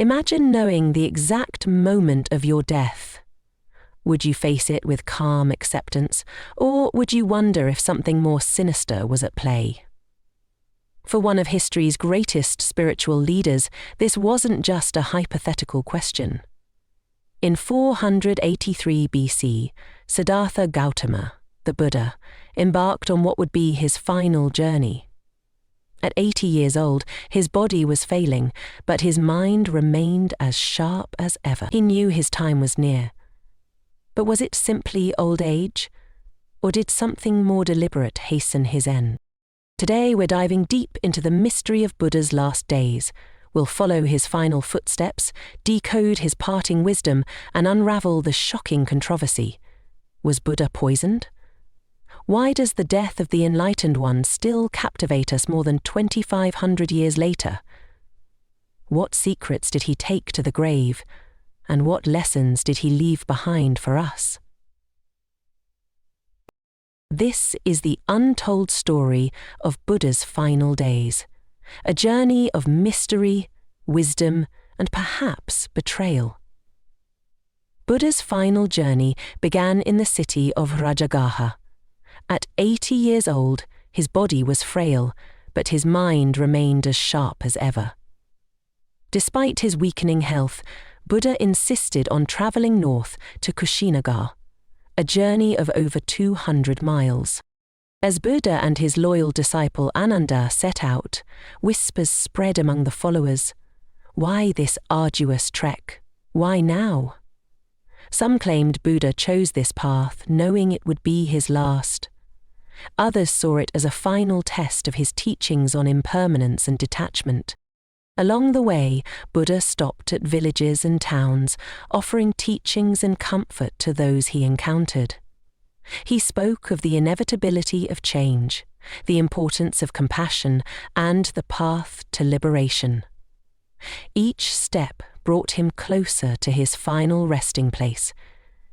Imagine knowing the exact moment of your death. Would you face it with calm acceptance, or would you wonder if something more sinister was at play? For one of history's greatest spiritual leaders, this wasn't just a hypothetical question. In 483 BC, Siddhartha Gautama, the Buddha, embarked on what would be his final journey. At 80 years old, his body was failing, but his mind remained as sharp as ever. He knew his time was near. But was it simply old age, or did something more deliberate hasten his end? Today we're diving deep into the mystery of Buddha's last days. We'll follow his final footsteps, decode his parting wisdom, and unravel the shocking controversy. Was Buddha poisoned? Why does the death of the Enlightened One still captivate us more than 2,500 years later? What secrets did he take to the grave, and what lessons did he leave behind for us? This is the untold story of Buddha's final days, a journey of mystery, wisdom, and perhaps betrayal. Buddha's final journey began in the city of Rajagaha. At 80 years old, his body was frail, but his mind remained as sharp as ever. Despite his weakening health, Buddha insisted on traveling north to Kushinagar, a journey of over 200 miles. As Buddha and his loyal disciple Ananda set out, whispers spread among the followers. Why this arduous trek? Why now? Some claimed Buddha chose this path knowing it would be his last. Others saw it as a final test of his teachings on impermanence and detachment. Along the way, Buddha stopped at villages and towns, offering teachings and comfort to those he encountered. He spoke of the inevitability of change, the importance of compassion, and the path to liberation. Each step brought him closer to his final resting place,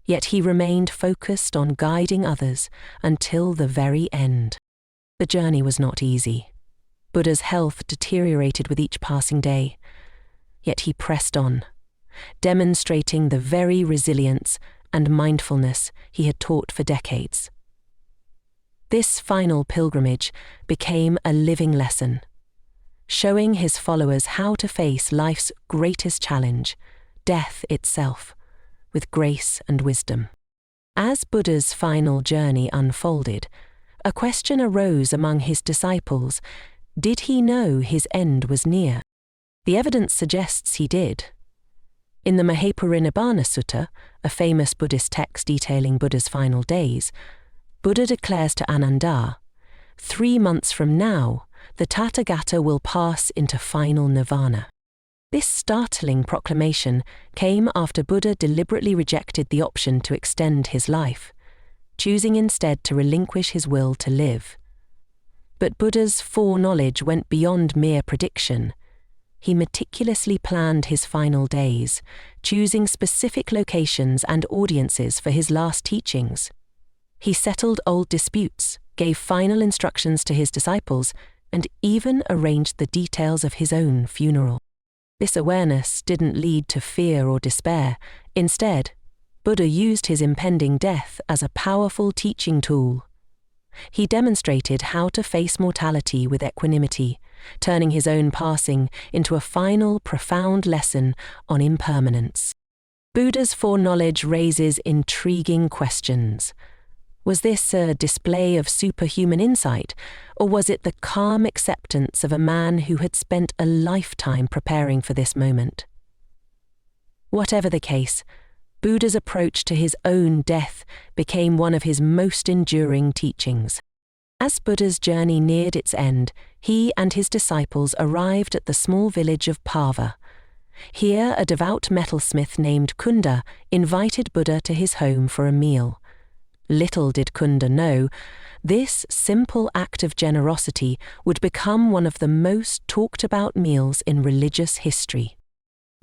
yet he remained focused on guiding others until the very end. The journey was not easy. Buddha's health deteriorated with each passing day, yet he pressed on, demonstrating the very resilience and mindfulness he had taught for decades. This final pilgrimage became a living lesson, showing his followers how to face life's greatest challenge, death itself, with grace and wisdom. As Buddha's final journey unfolded, a question arose among his disciples. Did he know his end was near? The evidence suggests he did. In the Mahaparinibbana Sutta, a famous Buddhist text detailing Buddha's final days, Buddha declares to Ananda, 3 months from now, the Tathagata will pass into final nirvana. This startling proclamation came after Buddha deliberately rejected the option to extend his life, choosing instead to relinquish his will to live. But Buddha's foreknowledge went beyond mere prediction. He meticulously planned his final days, choosing specific locations and audiences for his last teachings. He settled old disputes, gave final instructions to his disciples, and even arranged the details of his own funeral. This awareness didn't lead to fear or despair. Instead, Buddha used his impending death as a powerful teaching tool. He demonstrated how to face mortality with equanimity, turning his own passing into a final, profound lesson on impermanence. Buddha's foreknowledge raises intriguing questions. Was this a display of superhuman insight, or was it the calm acceptance of a man who had spent a lifetime preparing for this moment? Whatever the case, Buddha's approach to his own death became one of his most enduring teachings. As Buddha's journey neared its end, he and his disciples arrived at the small village of Pava. Here, a devout metalsmith named Kunda invited Buddha to his home for a meal. Little did Kunda know, this simple act of generosity would become one of the most talked about meals in religious history.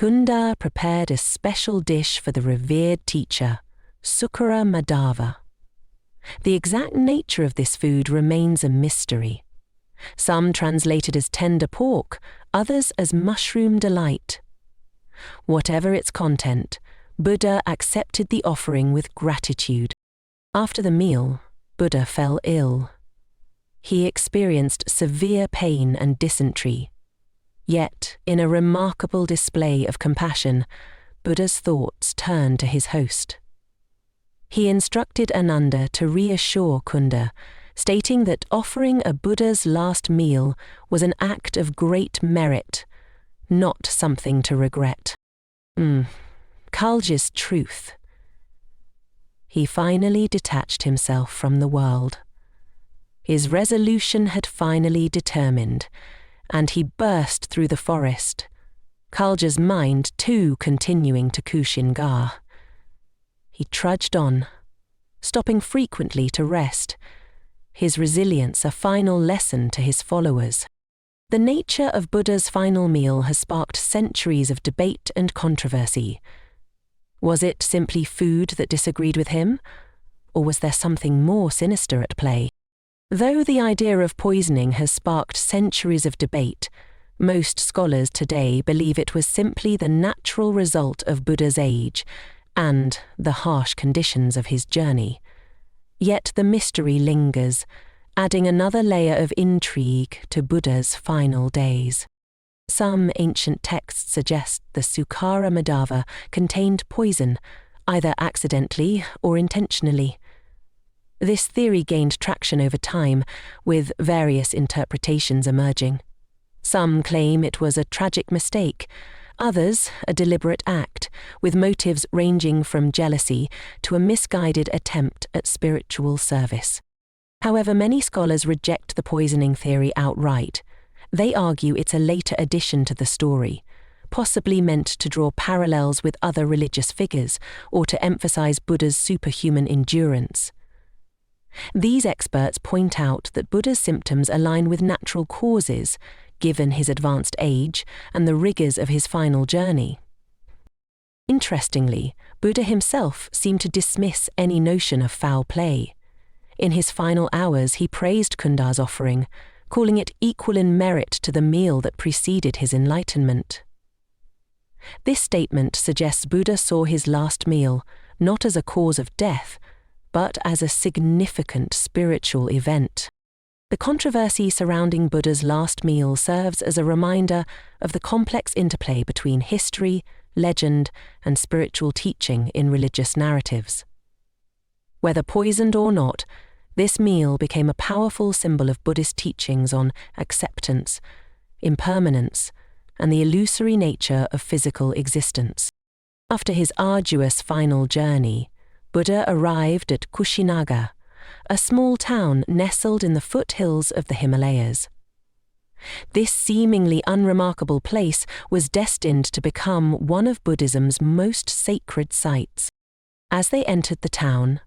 Kunda prepared a special dish for the revered teacher, Sukara Madhava. The exact nature of this food remains a mystery. Some translate it as tender pork, others as mushroom delight. Whatever its content, Buddha accepted the offering with gratitude. After the meal, Buddha fell ill. He experienced severe pain and dysentery. Yet, in a remarkable display of compassion, Buddha's thoughts turned to his host. He instructed Ananda to reassure Kunda, stating that offering a Buddha's last meal was an act of great merit, not something to regret. Kalja's truth. He finally detached himself from the world. His resolution had finally determined, and he burst through the forest, Kalja's mind too continuing to Kushingar. He trudged on, stopping frequently to rest, his resilience a final lesson to his followers. The nature of Buddha's final meal has sparked centuries of debate and controversy. Was it simply food that disagreed with him, or was there something more sinister at play? Though the idea of poisoning has sparked centuries of debate, most scholars today believe it was simply the natural result of Buddha's age and the harsh conditions of his journey. Yet the mystery lingers, adding another layer of intrigue to Buddha's final days. Some ancient texts suggest the Sukkara Madhava contained poison, either accidentally or intentionally. This theory gained traction over time, with various interpretations emerging. Some claim it was a tragic mistake, others a deliberate act, with motives ranging from jealousy to a misguided attempt at spiritual service. However, many scholars reject the poisoning theory outright. They argue it's a later addition to the story, possibly meant to draw parallels with other religious figures or to emphasize Buddha's superhuman endurance. These experts point out that Buddha's symptoms align with natural causes, given his advanced age and the rigors of his final journey. Interestingly, Buddha himself seemed to dismiss any notion of foul play. In his final hours, he praised Kunda's offering, calling it equal in merit to the meal that preceded his enlightenment. This statement suggests Buddha saw his last meal not as a cause of death, but as a significant spiritual event. The controversy surrounding Buddha's last meal serves as a reminder of the complex interplay between history, legend, and spiritual teaching in religious narratives. Whether poisoned or not, this meal became a powerful symbol of Buddhist teachings on acceptance, impermanence, and the illusory nature of physical existence. After his arduous final journey, Buddha arrived at Kushinagar, a small town nestled in the foothills of the Himalayas. This seemingly unremarkable place was destined to become one of Buddhism's most sacred sites. As they entered the town,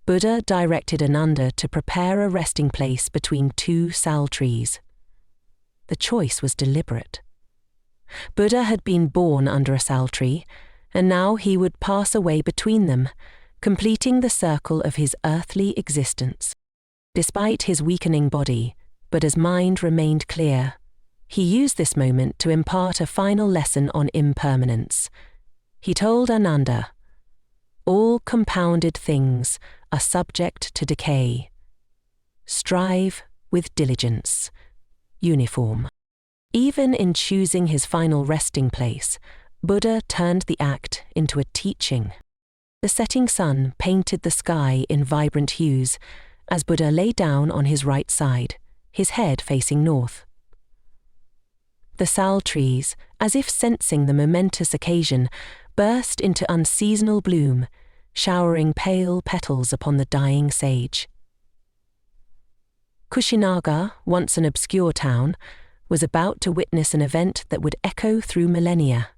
Buddha directed Ananda to prepare a resting place between two sal trees. The choice was deliberate. Buddha had been born under a sal tree, and now he would pass away between them, completing the circle of his earthly existence. Despite his weakening body, Buddha's mind remained clear. He used this moment to impart a final lesson on impermanence. He told Ananda, "All compounded things are subject to decay. Strive with diligence." Uniform. Even in choosing his final resting place, Buddha turned the act into a teaching. The setting sun painted the sky in vibrant hues as Buddha lay down on his right side, his head facing north. The sal trees, as if sensing the momentous occasion, burst into unseasonal bloom, showering pale petals upon the dying sage. Kushinagar, once an obscure town, was about to witness an event that would echo through millennia.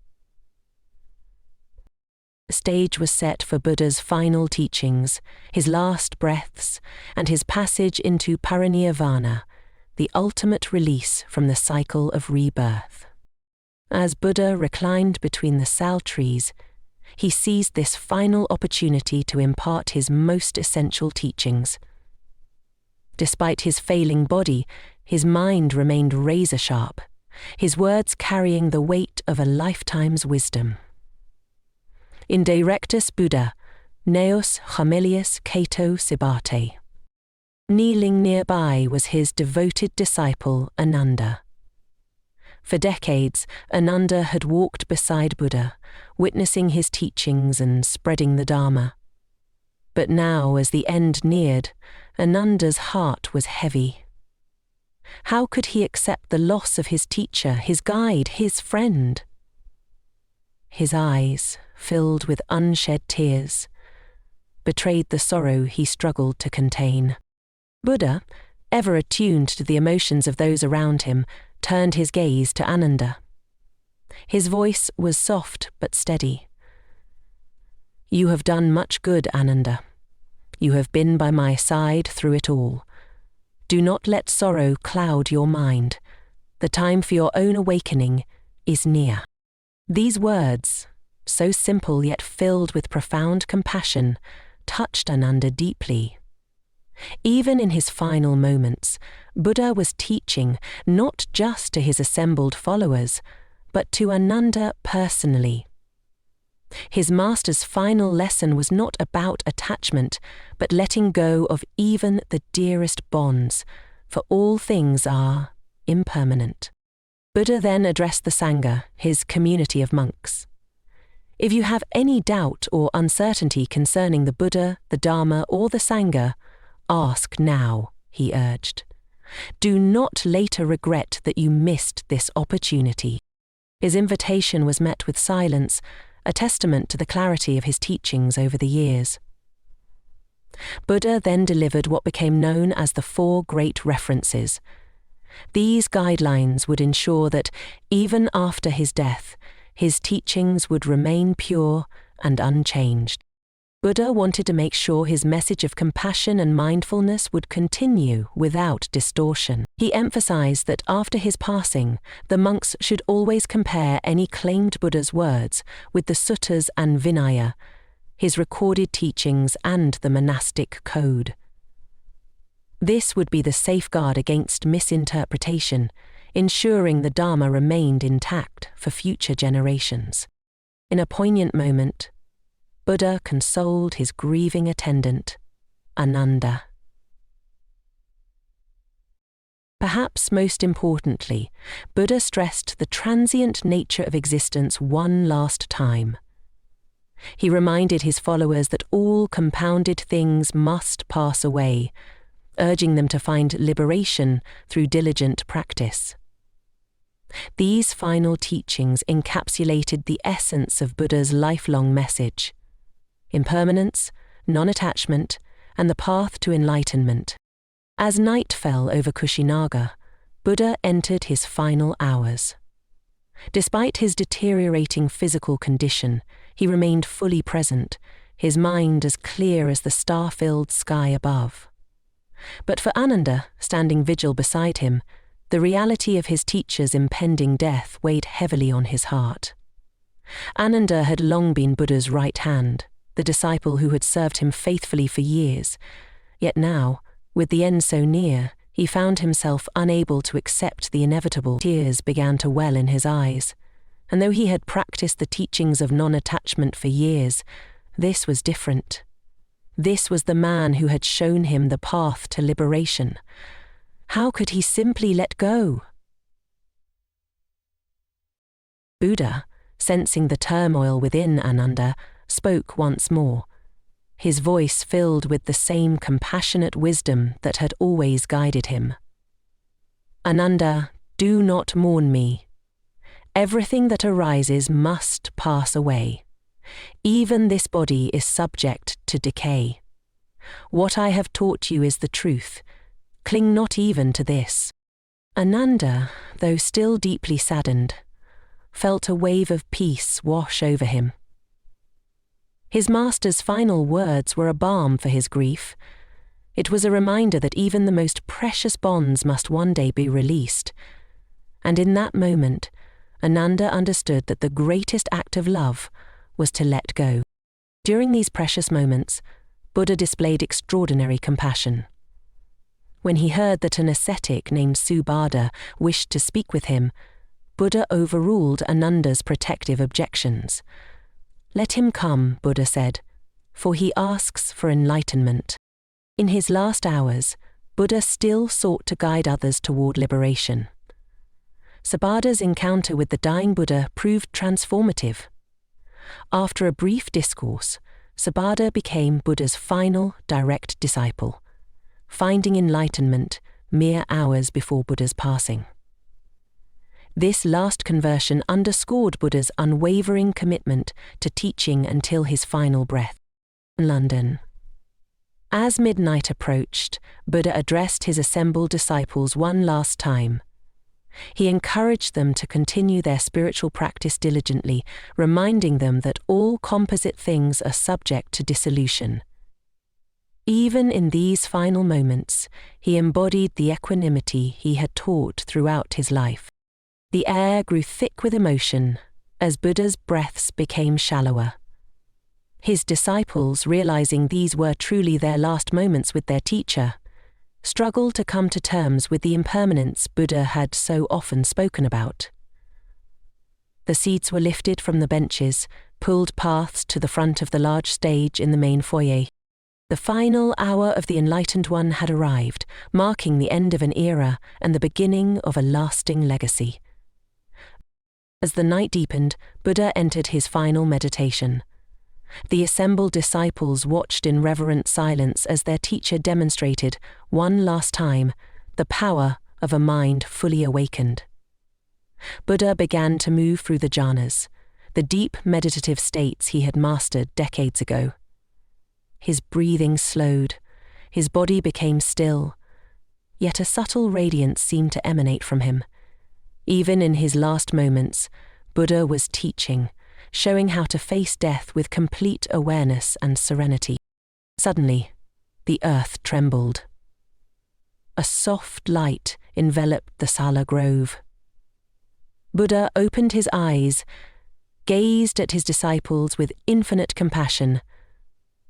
The stage was set for Buddha's final teachings, his last breaths, and his passage into parinirvana, the ultimate release from the cycle of rebirth. As Buddha reclined between the sal trees, he seized this final opportunity to impart his most essential teachings. Despite his failing body, his mind remained razor-sharp, his words carrying the weight of a lifetime's wisdom. in directus Buddha, neos familias cato cibate. Kneeling nearby was his devoted disciple Ananda. For decades, Ananda had walked beside Buddha, witnessing his teachings and spreading the Dharma. But now, as the end neared, Ananda's heart was heavy. How could he accept the loss of his teacher, his guide, his friend? His eyes, filled with unshed tears, betrayed the sorrow he struggled to contain. Buddha, ever attuned to the emotions of those around him, turned his gaze to Ananda. His voice was soft but steady. "You have done much good, Ananda. You have been by my side through it all. Do not let sorrow cloud your mind. The time for your own awakening is near." These words, so simple yet filled with profound compassion, touched Ananda deeply. Even in his final moments, Buddha was teaching not just to his assembled followers, but to Ananda personally. His master's final lesson was not about attachment, but letting go of even the dearest bonds, for all things are impermanent. Buddha then addressed the Sangha, his community of monks. "If you have any doubt or uncertainty concerning the Buddha, the Dharma, or the Sangha, ask now," he urged. "Do not later regret that you missed this opportunity." His invitation was met with silence, a testament to the clarity of his teachings over the years. Buddha then delivered what became known as the Four Great References. These guidelines would ensure that, even after his death, his teachings would remain pure and unchanged. Buddha wanted to make sure his message of compassion and mindfulness would continue without distortion. He emphasized that after his passing, the monks should always compare any claimed Buddha's words with the suttas and Vinaya, his recorded teachings and the monastic code. This would be the safeguard against misinterpretation, ensuring the Dharma remained intact for future generations. In a poignant moment, Buddha consoled his grieving attendant, Ananda. Perhaps most importantly, Buddha stressed the transient nature of existence one last time. He reminded his followers that all compounded things must pass away, urging them to find liberation through diligent practice. These final teachings encapsulated the essence of Buddha's lifelong message: impermanence, non-attachment, and the path to enlightenment. As night fell over Kushinaga, Buddha entered his final hours. Despite his deteriorating physical condition, he remained fully present, his mind as clear as the star-filled sky above. But for Ananda, standing vigil beside him, the reality of his teacher's impending death weighed heavily on his heart. Ananda had long been Buddha's right hand, the disciple who had served him faithfully for years, yet now, with the end so near, he found himself unable to accept the inevitable. Tears began to well in his eyes, and though he had practiced the teachings of non-attachment for years, this was different. This was the man who had shown him the path to liberation. How could he simply let go? Buddha, sensing the turmoil within Ananda, spoke once more, his voice filled with the same compassionate wisdom that had always guided him. "Ananda, do not mourn me. Everything that arises must pass away. Even this body is subject to decay. What I have taught you is the truth. Cling not even to this." Ananda, though still deeply saddened, felt a wave of peace wash over him. His master's final words were a balm for his grief. It was a reminder that even the most precious bonds must one day be released. And in that moment, Ananda understood that the greatest act of love was to let go. During these precious moments, Buddha displayed extraordinary compassion. When he heard that an ascetic named Subhadra wished to speak with him, Buddha overruled Ananda's protective objections. "Let him come," Buddha said, "for he asks for enlightenment." In his last hours, Buddha still sought to guide others toward liberation. Siddhartha's encounter with the dying Buddha proved transformative. After a brief discourse, Siddhartha became Buddha's final direct disciple, finding enlightenment mere hours before Buddha's passing. This last conversion underscored Buddha's unwavering commitment to teaching until his final breath. London. As midnight approached, Buddha addressed his assembled disciples one last time. He encouraged them to continue their spiritual practice diligently, reminding them that all composite things are subject to dissolution. Even in these final moments, he embodied the equanimity he had taught throughout his life. The air grew thick with emotion as Buddha's breaths became shallower. His disciples, realizing these were truly their last moments with their teacher, struggled to come to terms with the impermanence Buddha had so often spoken about. The seats were lifted from the benches, pulled paths to the front of the large stage in the main foyer. The final hour of the Enlightened One had arrived, marking the end of an era and the beginning of a lasting legacy. As the night deepened, Buddha entered his final meditation. The assembled disciples watched in reverent silence as their teacher demonstrated, one last time, the power of a mind fully awakened. Buddha began to move through the jhanas, the deep meditative states he had mastered decades ago. His breathing slowed, his body became still, yet a subtle radiance seemed to emanate from him. Even in his last moments, Buddha was teaching, showing how to face death with complete awareness and serenity. Suddenly, the earth trembled. A soft light enveloped the Sala Grove. Buddha opened his eyes, gazed at his disciples with infinite compassion,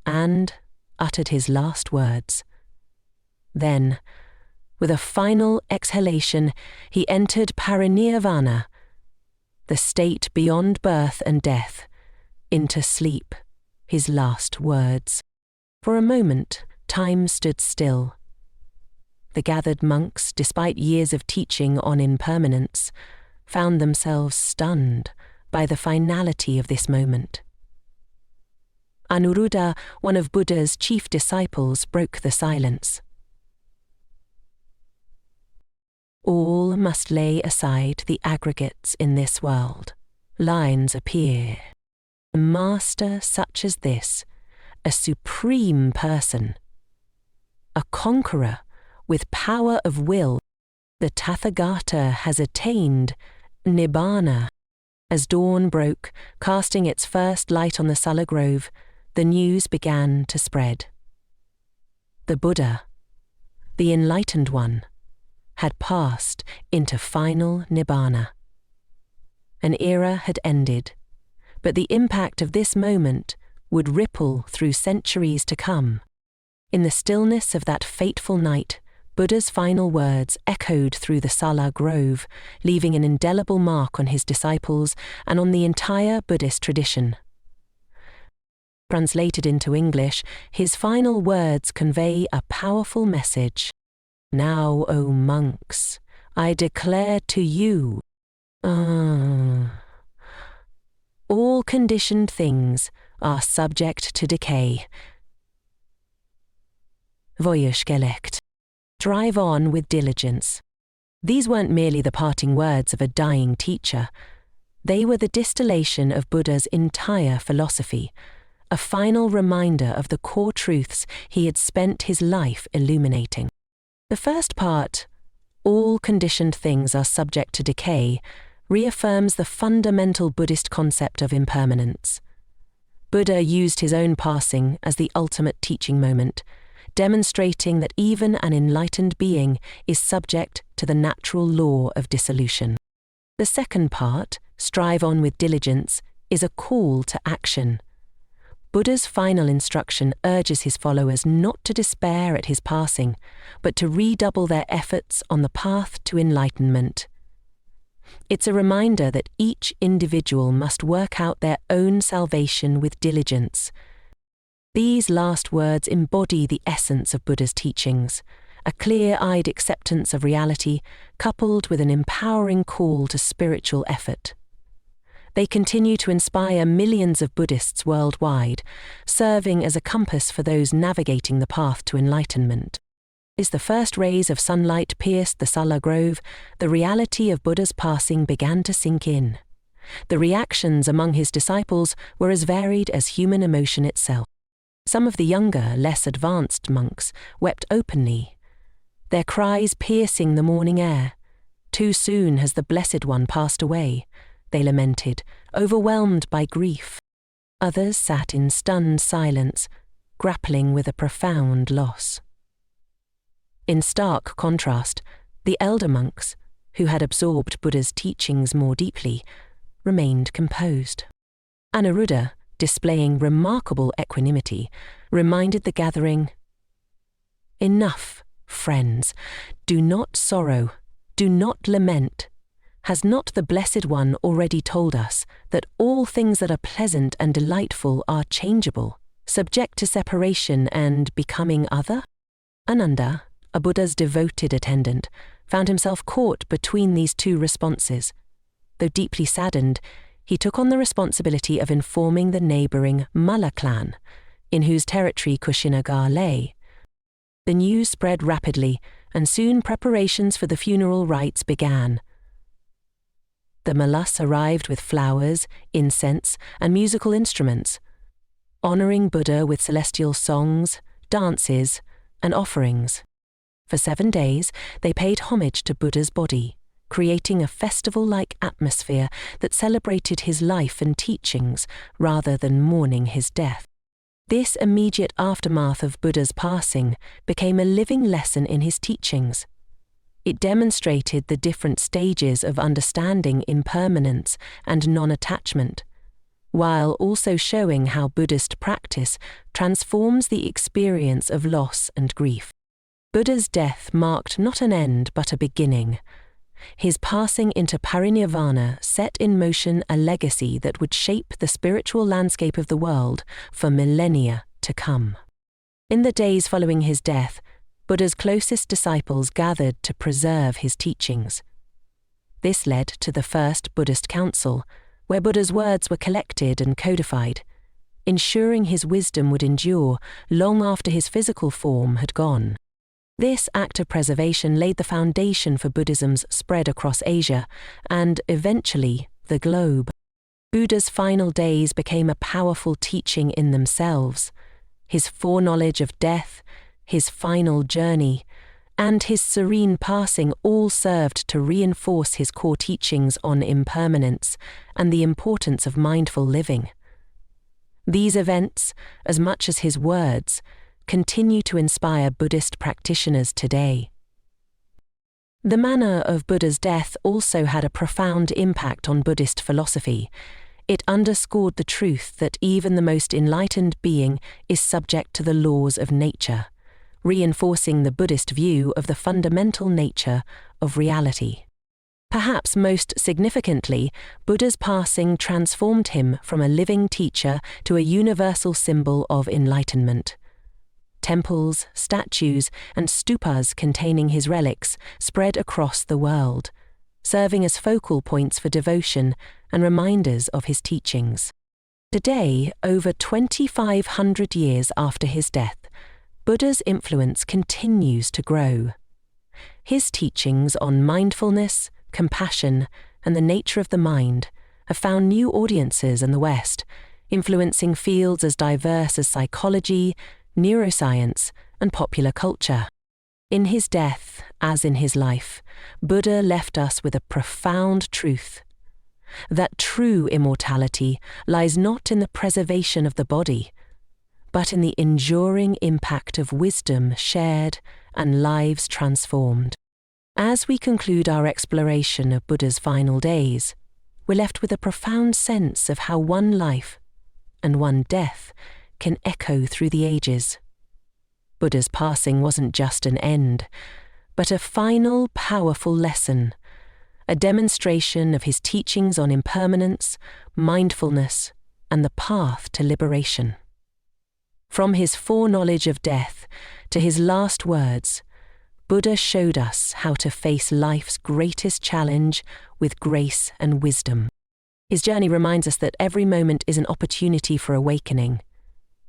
and uttered his last words. Then, with a final exhalation, he entered parinirvana, the state beyond birth and death, into sleep, his last words. For a moment, time stood still. The gathered monks, despite years of teaching on impermanence, found themselves stunned by the finality of this moment. Anuruddha, one of Buddha's chief disciples, broke the silence. All must lay aside the aggregates in this world. Lines appear. A master such as this, a supreme person, a conqueror with power of will, the Tathagata has attained Nibbana. As dawn broke, casting its first light on the Sala Grove, the news began to spread. The Buddha, the Enlightened One, had passed into final Nibbana. An era had ended, but the impact of this moment would ripple through centuries to come. In the stillness of that fateful night, Buddha's final words echoed through the Sala Grove, leaving an indelible mark on his disciples and on the entire Buddhist tradition. Translated into English, his final words convey a powerful message. Now, O monks, I declare to you, all conditioned things are subject to decay. Voyushgelegt. Drive on with diligence. These weren't merely the parting words of a dying teacher. They were the distillation of Buddha's entire philosophy, a final reminder of the core truths he had spent his life illuminating. The first part, all conditioned things are subject to decay, reaffirms the fundamental Buddhist concept of impermanence. Buddha used his own passing as the ultimate teaching moment, demonstrating that even an enlightened being is subject to the natural law of dissolution. The second part, strive on with diligence, is a call to action. Buddha's final instruction urges his followers not to despair at his passing, but to redouble their efforts on the path to enlightenment. It's a reminder that each individual must work out their own salvation with diligence. These last words embody the essence of Buddha's teachings, a clear-eyed acceptance of reality coupled with an empowering call to spiritual effort. They continue to inspire millions of Buddhists worldwide, serving as a compass for those navigating the path to enlightenment. As the first rays of sunlight pierced the Sala Grove, the reality of Buddha's passing began to sink in. The reactions among his disciples were as varied as human emotion itself. Some of the younger, less advanced monks wept openly, their cries piercing the morning air. "Too soon has the Blessed One passed away," they lamented, overwhelmed by grief. Others sat in stunned silence, grappling with a profound loss. In stark contrast, the elder monks, who had absorbed Buddha's teachings more deeply, remained composed. Anuruddha, displaying remarkable equanimity, reminded the gathering, "Enough, friends, do not sorrow, do not lament. Has not the Blessed One already told us that all things that are pleasant and delightful are changeable, subject to separation and becoming other?" Ananda, a Buddha's devoted attendant, found himself caught between these two responses. Though deeply saddened, he took on the responsibility of informing the neighbouring Malla clan, in whose territory Kushinagar lay. The news spread rapidly, and soon preparations for the funeral rites began. The Mallas arrived with flowers, incense, and musical instruments, honouring Buddha with celestial songs, dances, and offerings. For 7 days, they paid homage to Buddha's body, creating a festival-like atmosphere that celebrated his life and teachings rather than mourning his death. This immediate aftermath of Buddha's passing became a living lesson in his teachings. It demonstrated the different stages of understanding impermanence and non-attachment, while also showing how Buddhist practice transforms the experience of loss and grief. Buddha's death marked not an end but a beginning. His passing into parinirvana set in motion a legacy that would shape the spiritual landscape of the world for millennia to come. In the days following his death, Buddha's closest disciples gathered to preserve his teachings. This led to the first Buddhist council, where Buddha's words were collected and codified, ensuring his wisdom would endure long after his physical form had gone. This act of preservation laid the foundation for Buddhism's spread across Asia and, eventually, the globe. Buddha's final days became a powerful teaching in themselves. His foreknowledge of death, his final journey, and his serene passing all served to reinforce his core teachings on impermanence and the importance of mindful living. These events, as much as his words, continue to inspire Buddhist practitioners today. The manner of Buddha's death also had a profound impact on Buddhist philosophy. It underscored the truth that even the most enlightened being is subject to the laws of nature, reinforcing the Buddhist view of the fundamental nature of reality. Perhaps most significantly, Buddha's passing transformed him from a living teacher to a universal symbol of enlightenment. Temples, statues, and stupas containing his relics spread across the world, serving as focal points for devotion and reminders of his teachings. Today, over 2,500 years after his death, Buddha's influence continues to grow. His teachings on mindfulness, compassion, and the nature of the mind have found new audiences in the West, influencing fields as diverse as psychology, neuroscience, and popular culture. In his death, as in his life, Buddha left us with a profound truth: that true immortality lies not in the preservation of the body, but in the enduring impact of wisdom shared and lives transformed. As we conclude our exploration of Buddha's final days, we're left with a profound sense of how one life and one death can echo through the ages. Buddha's passing wasn't just an end, but a final, powerful lesson, a demonstration of his teachings on impermanence, mindfulness, and the path to liberation. From his foreknowledge of death to his last words, Buddha showed us how to face life's greatest challenge with grace and wisdom. His journey reminds us that every moment is an opportunity for awakening,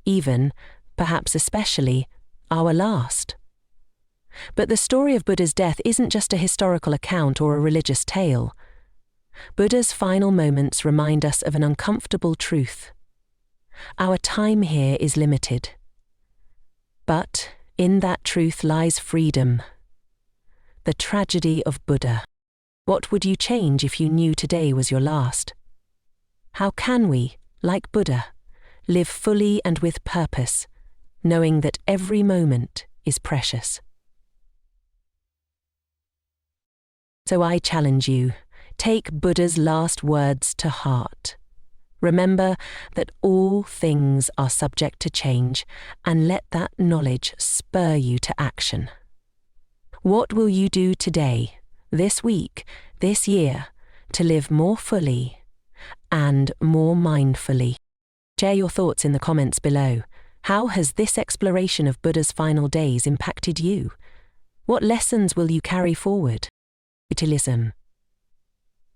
even, perhaps especially, our last. But the story of Buddha's death isn't just a historical account or a religious tale. Buddha's final moments remind us of an uncomfortable truth. Our time here is limited. But in that truth lies freedom. The tragedy of Buddha. What would you change if you knew today was your last? How can we, like Buddha, live fully and with purpose, knowing that every moment is precious? So I challenge you, take Buddha's last words to heart. Remember that all things are subject to change, and let that knowledge spur you to action. What will you do today, this week, this year, to live more fully and more mindfully? Share your thoughts in the comments below. How has this exploration of Buddha's final days impacted you? What lessons will you carry forward? Buddhism.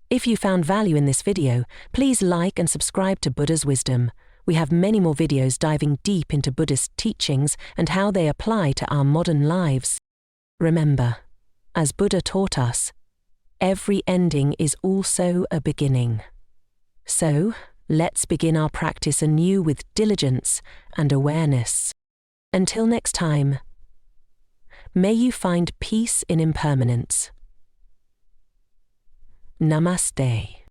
If you found value in this video, please like and subscribe to Buddha's Wisdom. We have many more videos diving deep into Buddhist teachings and how they apply to our modern lives. Remember, as Buddha taught us, every ending is also a beginning. So, let's begin our practice anew with diligence and awareness. Until next time, may you find peace in impermanence. Namaste.